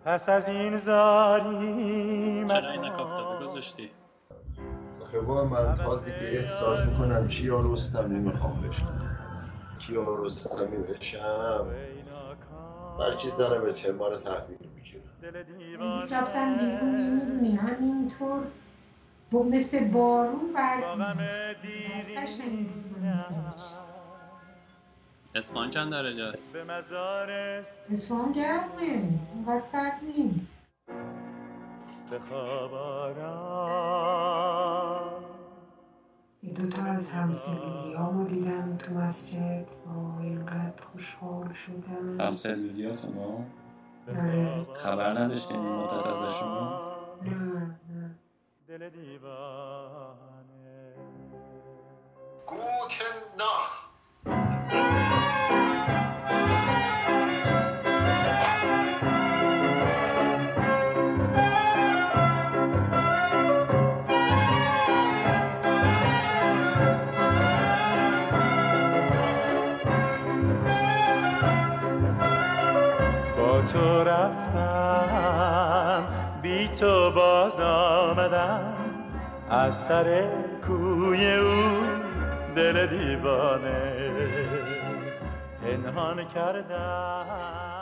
پس از این زاری چرا این کافتاده گذاشتی؟ آخه با من تازگی احساس میکنم کیارستمی میخوام بشم. کیارستمی بشم بلکه زنه به چه ما رو تحویل میگیره. امروز رفتم بیرون نمیدونی همینطور مثل بارون برد قشنگ بود منظرش. اصفهان چند درجه است؟ اصفهان گرمه اونقدر سرد نیست. یه دوتا از همسلولیامو دیدم تو مسجد اینقدر خوشحال شدم. همسلولیاتونو؟ آره. خبر نداشتیم این مدت ازشون؟ نه دل دیوانه گوتن ناخ. تو رفتم بی تو باز آمدم از سر کوی او دل دیوانه پنهان کردم